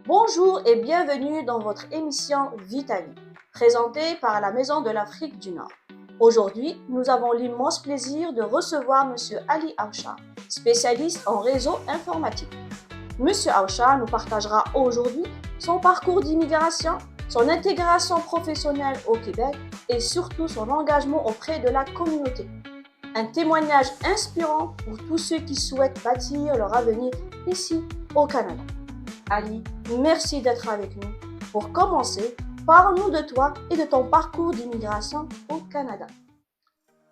Bonjour et bienvenue dans votre émission Vitali, présentée par la Maison de l'Afrique du Nord. Aujourd'hui, nous avons l'immense plaisir de recevoir M. Ali Aoucha, spécialiste en réseau informatique. M. Aoucha nous partagera aujourd'hui son parcours d'immigration, son intégration professionnelle au Québec et surtout son engagement auprès de la communauté. Un témoignage inspirant pour tous ceux qui souhaitent bâtir leur avenir ici au Canada. Ali, merci d'être avec nous. Pour commencer, parle-nous de toi et de ton parcours d'immigration au Canada.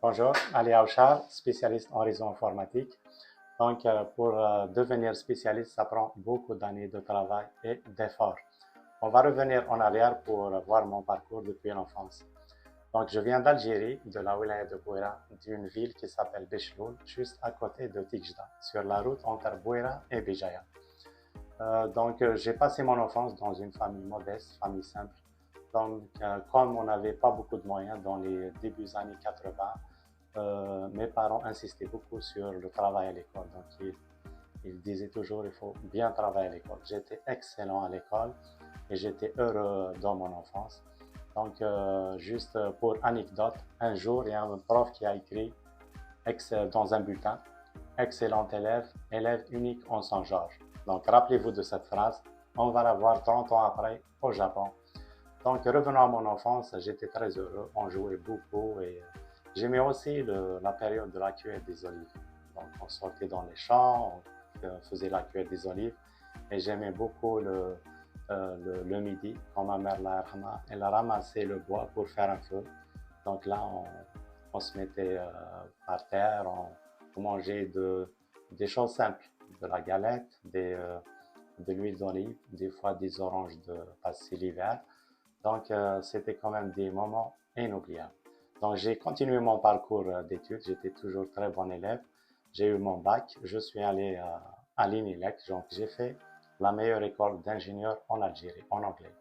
Bonjour, Ali Aoucha, spécialiste en réseau informatique. Donc, pour devenir spécialiste, ça prend beaucoup d'années de travail et d'efforts. On va revenir en arrière pour voir mon parcours depuis l'enfance. Donc, je viens d'Algérie, de la wilaya de Bouira, d'une ville qui s'appelle Béchloul, juste à côté de Tigjda, sur la route entre Bouira et Béjaïa. J'ai passé mon enfance dans une famille modeste, famille simple. Donc, comme on n'avait pas beaucoup de moyens dans les débuts des années 80, mes parents insistaient beaucoup sur le travail à l'école. Donc, ils disaient toujours il faut bien travailler à l'école. J'étais excellent à l'école et j'étais heureux dans mon enfance. Donc, juste pour anecdote, un jour, il y a un prof qui a écrit dans un bulletin excellent élève, élève unique en son genre. Donc, rappelez-vous de cette phrase. On va la voir 30 ans après au Japon. Donc, revenant à mon enfance, j'étais très heureux. On jouait beaucoup et j'aimais aussi la période de la cueillette des olives. Donc, on sortait dans les champs, on faisait la cueillette des olives et j'aimais beaucoup le midi, quand ma mère elle a ramassé le bois pour faire un feu. Donc là, on se mettait par terre, on mangeait des choses simples, de la galette, de l'huile d'olive, des fois des oranges de passer l'hiver. Donc, c'était quand même des moments inoubliables. Donc, j'ai continué mon parcours d'études. J'étais toujours très bon élève. J'ai eu mon bac. Je suis allé à l'INILEC. Donc, j'ai fait la meilleure école d'ingénieur en Algérie, en anglais.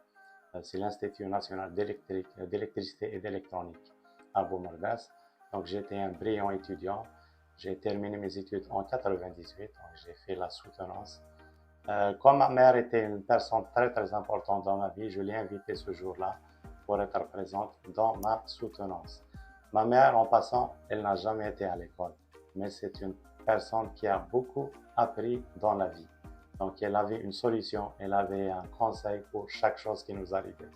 C'est l'Institut national d'électricité et d'électronique à Boumerdès. Donc, j'étais un brillant étudiant. J'ai terminé mes études en 98. Donc, j'ai fait la soutenance. Comme ma mère était une personne très très importante dans ma vie, je l'ai invitée ce jour-là pour être présente dans ma soutenance. Ma mère, en passant, elle n'a jamais été à l'école, mais c'est une personne qui a beaucoup appris dans la vie. Donc, elle avait une solution, elle avait un conseil pour chaque chose qui nous arrivait.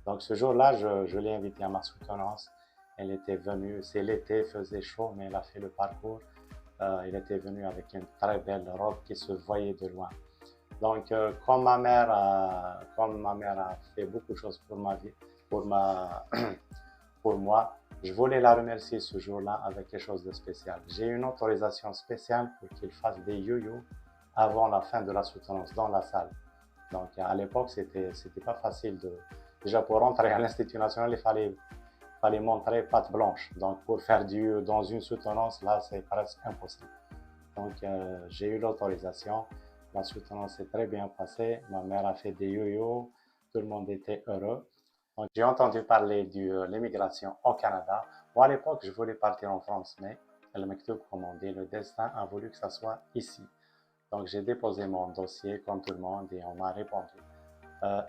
Donc, ce jour-là, je l'ai invitée à ma soutenance. Elle était venue, c'est l'été, il faisait chaud, mais elle a fait le parcours. Elle était venue avec une très belle robe qui se voyait de loin. Donc, comme ma mère a fait beaucoup de choses pour ma vie, pour moi, je voulais la remercier ce jour-là avec quelque chose de spécial. J'ai une autorisation spéciale pour qu'il fasse des yo-yo avant la fin de la soutenance dans la salle. Donc, à l'époque, c'était pas facile déjà pour rentrer à l'Institut national, il fallait montrer patte blanche. Donc, pour faire dans une soutenance, là, c'est presque impossible. Donc, j'ai eu l'autorisation. La soutenance s'est très bien passée. Ma mère a fait des yo-yo. Tout le monde était heureux. Donc, j'ai entendu parler de l'immigration au Canada. Moi, à l'époque, je voulais partir en France, mais le Mektoub, comme on dit, le destin a voulu que ça soit ici. Donc, j'ai déposé mon dossier comme tout le monde et on m'a répondu.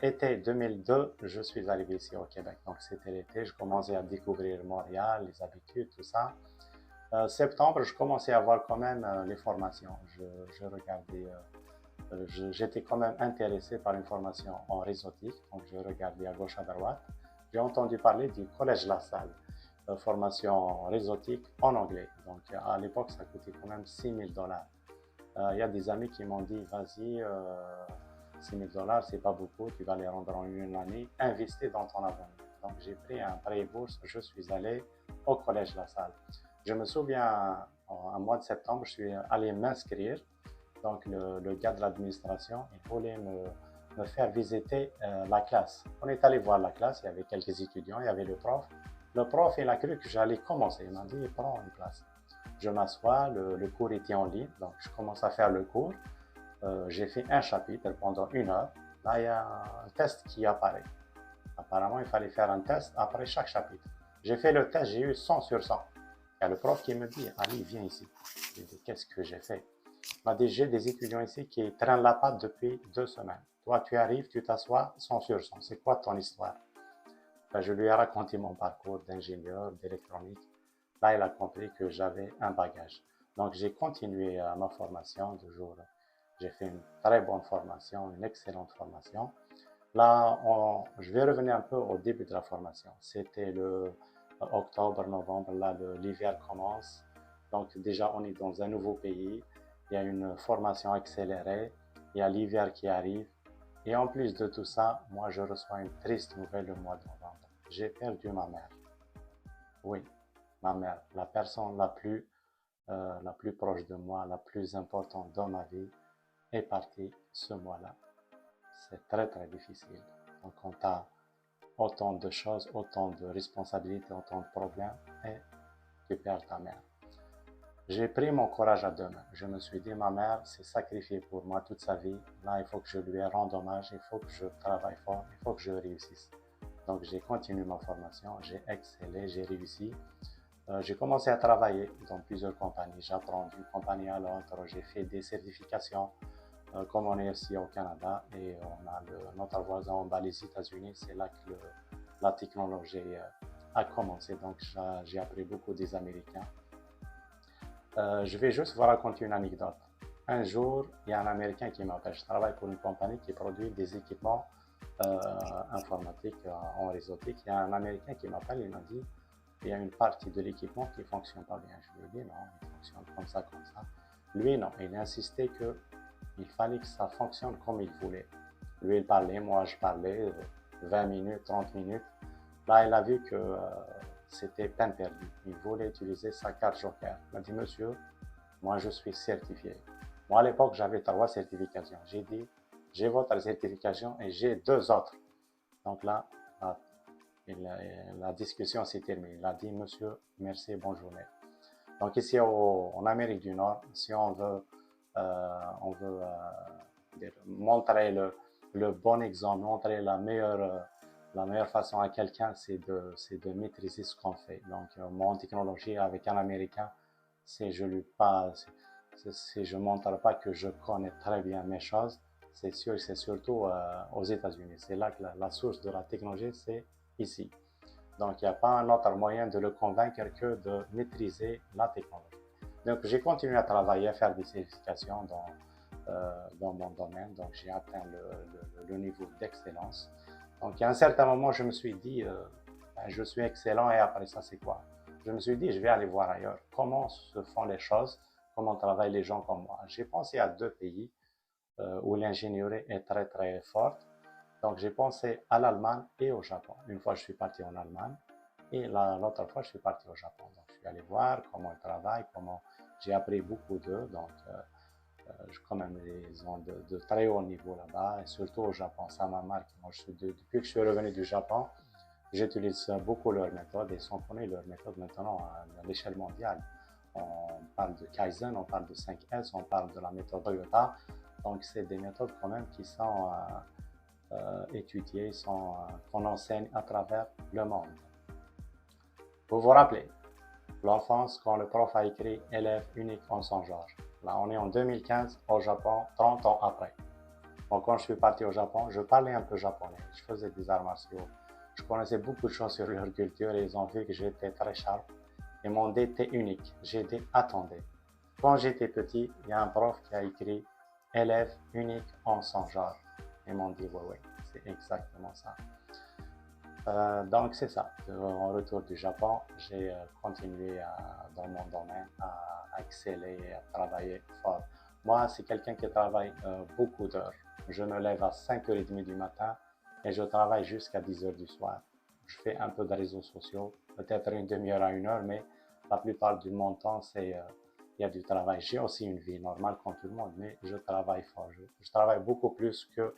Été 2002, je suis arrivé ici au Québec. Donc, c'était l'été. Je commençais à découvrir Montréal, les habitudes, tout ça. Septembre, je commençais à voir quand même les formations. Je regardais, j'étais quand même intéressé par une formation en réseautique, donc je regardais à gauche à droite. J'ai entendu parler du Collège La Salle, formation réseautique en anglais. Donc à l'époque, ça coûtait quand même 6 000 $. Il y a des amis qui m'ont dit, vas-y, 6 000 $, c'est pas beaucoup, tu vas les rendre en une année, investis dans ton avenir. Donc j'ai pris un prêt bourse, je suis allé au Collège La Salle. Je me souviens, en mois de septembre, je suis allé m'inscrire. Donc, le gars de l'administration, il voulait me faire visiter la classe. On est allé voir la classe, il y avait quelques étudiants, il y avait le prof. Le prof, il a cru que j'allais commencer. Il m'a dit, prends une place. Je m'assois, le cours était en ligne, donc je commence à faire le cours. J'ai fait un chapitre pendant 1 heure. Là, il y a un test qui apparaît. Apparemment, il fallait faire un test après chaque chapitre. J'ai fait le test, j'ai eu 100 sur 100. Il y a le prof qui me dit, Ali, viens ici. J'ai dit, qu'est-ce que j'ai fait? Il m'a dit, j'ai des étudiants ici qui traînent la patte depuis 2 semaines. Toi, tu arrives, tu t'assois sans surson. C'est quoi ton histoire? Ben, je lui ai raconté mon parcours d'ingénieur d'électronique. Là, il a compris que j'avais un bagage. Donc, j'ai continué ma formation de jour. J'ai fait une très bonne formation, une excellente formation. Là, je vais revenir un peu au début de la formation. C'était le octobre, novembre, là, l'hiver commence. Donc, déjà, on est dans un nouveau pays. Il y a une formation accélérée. Il y a l'hiver qui arrive. Et en plus de tout ça, moi, je reçois une triste nouvelle le mois de novembre. J'ai perdu ma mère. Oui, ma mère, la personne la plus proche de moi, la plus importante dans ma vie, est partie ce mois-là. C'est très, très difficile. Donc, quand tu as autant de choses, autant de responsabilités, autant de problèmes, et tu perds ta mère. J'ai pris mon courage à deux mains. Je me suis dit, ma mère s'est sacrifiée pour moi toute sa vie. Là, il faut que je lui rende hommage, il faut que je travaille fort, il faut que je réussisse. Donc, j'ai continué ma formation, j'ai excellé, j'ai réussi. J'ai commencé à travailler dans plusieurs compagnies. J'apprends d'une compagnie à l'autre, j'ai fait des certifications. Comme on est ici au Canada et on a notre voisin en bas, les États-Unis, c'est là que la technologie a commencé. Donc, j'ai appris beaucoup des Américains. Je vais juste vous raconter une anecdote. Un jour, il y a un Américain qui m'appelle. Je travaille pour une compagnie qui produit des équipements informatiques en réseautique. Il y a un Américain qui m'appelle, il m'a dit, il y a une partie de l'équipement qui ne fonctionne pas bien. Je lui ai dit, non, il fonctionne comme ça, comme ça. Lui, non, il insistait qu'il fallait que ça fonctionne comme il voulait. Lui, il parlait, moi, je parlais, 20 minutes, 30 minutes. Là, il a vu que c'était peine perdue. Il voulait utiliser sa carte Joker. Il m'a dit, monsieur, moi, je suis certifié. Moi, à l'époque, j'avais 3 certifications. J'ai dit, j'ai votre certification et j'ai 2 autres. Donc là, la discussion s'est terminée. Il a dit, monsieur, merci, bonne journée. Donc ici en Amérique du Nord, si on veut montrer le bon exemple, montrer la meilleure façon à quelqu'un, c'est de maîtriser ce qu'on fait. Donc mon technologie avec un Américain, je ne montre pas que je connais très bien mes choses, c'est sûr, c'est surtout aux États-Unis. C'est là que la source de la technologie, c'est ici. Donc, il n'y a pas un autre moyen de le convaincre que de maîtriser la technologie. Donc, j'ai continué à travailler, à faire des certifications dans mon domaine. Donc, j'ai atteint le niveau d'excellence. Donc, à un certain moment, je me suis dit, je suis excellent et après ça, c'est quoi? Je me suis dit, je vais aller voir ailleurs. Comment se font les choses? Comment travaillent les gens comme moi? J'ai pensé à 2 pays où l'ingénierie est très, très forte. Donc, j'ai pensé à l'Allemagne et au Japon. Une fois, je suis parti en Allemagne et l'autre fois, je suis parti au Japon. Donc, je suis allé voir comment ils travaillent, j'ai appris beaucoup d'eux. Donc, quand même, ils ont de très haut niveau là-bas et surtout au Japon. Ça m'a marqué. Moi, depuis que je suis revenu du Japon, j'utilise beaucoup leurs méthodes et sans connaître leurs méthodes maintenant à l'échelle mondiale. On parle de Kaizen, on parle de 5S, on parle de la méthode Toyota. Donc, c'est des méthodes quand même qui sont étudiées, qu'on enseigne à travers le monde. Vous vous rappelez, l'enfance, quand le prof a écrit « élève unique en son genre ». Là, on est en 2015 au Japon, 30 ans après. Donc, quand je suis parti au Japon, je parlais un peu japonais, je faisais des arts martiaux, je connaissais beaucoup de choses sur leur culture et ils ont vu que j'étais très sharp. Ils m'ont dit « t'es unique ». J'ai dit « attendez ». Quand j'étais petit, il y a un prof qui a écrit « élève unique en son genre ». Ils m'ont dit « oui, c'est exactement ça ». Donc c'est ça. En retour du Japon, j'ai continué dans mon domaine à exceller et à travailler fort. Moi, c'est quelqu'un qui travaille beaucoup d'heures. Je me lève à 5h30 du matin et je travaille jusqu'à 10h du soir. Je fais un peu de réseaux sociaux, peut-être une demi-heure à 1 heure, mais la plupart du mon temps, il y a du travail. J'ai aussi une vie normale comme tout le monde, mais je travaille fort. Je travaille beaucoup plus que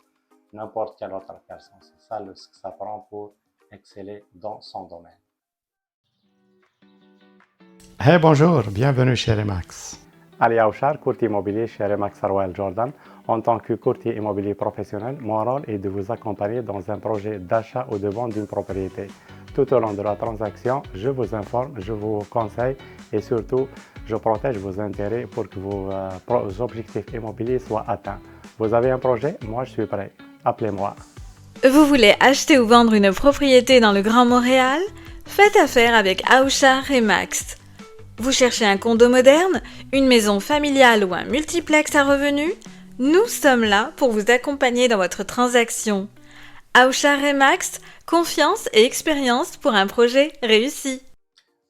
n'importe quelle autre personne. C'est ça ce que ça prend pour exceller dans son domaine. Hey, bonjour, bienvenue chez Remax. Ali Aouchar, courtier immobilier chez Remax Royal Jordan. En tant que courtier immobilier professionnel, mon rôle est de vous accompagner dans un projet d'achat ou de vente d'une propriété. tout au long de la transaction, je vous informe, je vous conseille et surtout, je protège vos intérêts pour que vos objectifs immobiliers soient atteints. Vous avez un projet? Moi, je suis prêt. Appelez-moi. Vous voulez acheter ou vendre une propriété dans le Grand Montréal? Faites affaire avec Aouchar Remax. Vous cherchez un condo moderne, une maison familiale ou un multiplex à revenus? Nous sommes là pour vous accompagner dans votre transaction. Aouchar Remax, confiance et expérience pour un projet réussi.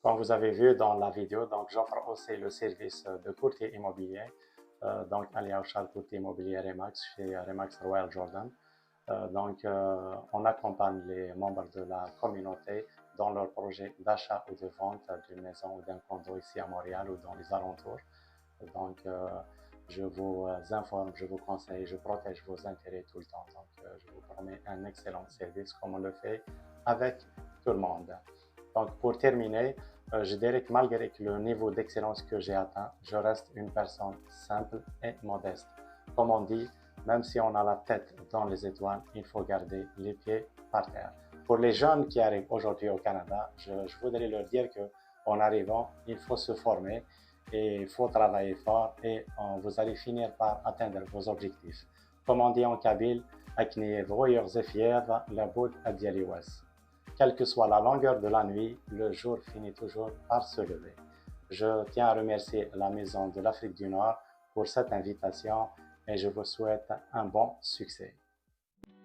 Comme vous avez vu dans la vidéo, donc j'offre aussi le service de courtier immobilier. Donc Ali Aouchar, courtier immobilier Remax chez Remax Royal Jordan. On accompagne les membres de la communauté dans leur projet d'achat ou de vente d'une maison ou d'un condo ici à Montréal ou dans les alentours. Donc, je vous informe, je vous conseille, je protège vos intérêts tout le temps. Donc, je vous promets un excellent service comme on le fait avec tout le monde. Donc, pour terminer, je dirais que malgré le niveau d'excellence que j'ai atteint, je reste une personne simple et modeste. Comme on dit, même si on a la tête dans les étoiles, il faut garder les pieds par terre. Pour les jeunes qui arrivent aujourd'hui au Canada, je voudrais leur dire qu'en arrivant, il faut se former et il faut travailler fort et vous allez finir par atteindre vos objectifs. Comme on dit en kabyle, Akni vroyer zefiev, la bout adialiwas. Quelle que soit la longueur de la nuit, le jour finit toujours par se lever. Je tiens à remercier la Maison de l'Afrique du Nord pour cette invitation et je vous souhaite un bon succès.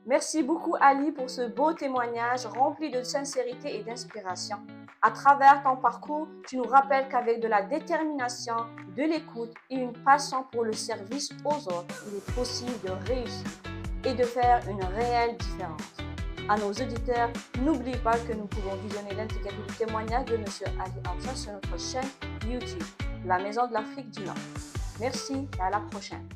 Merci beaucoup Ali pour ce beau témoignage rempli de sincérité et d'inspiration. À travers ton parcours, tu nous rappelles qu'avec de la détermination, de l'écoute et une passion pour le service aux autres, il est possible de réussir et de faire une réelle différence. À nos auditeurs, n'oublie pas que nous pouvons visionner l'intégralité du témoignage de M. Ali Aouchar sur notre chaîne YouTube, la Maison de l'Afrique du Nord. Merci et à la prochaine.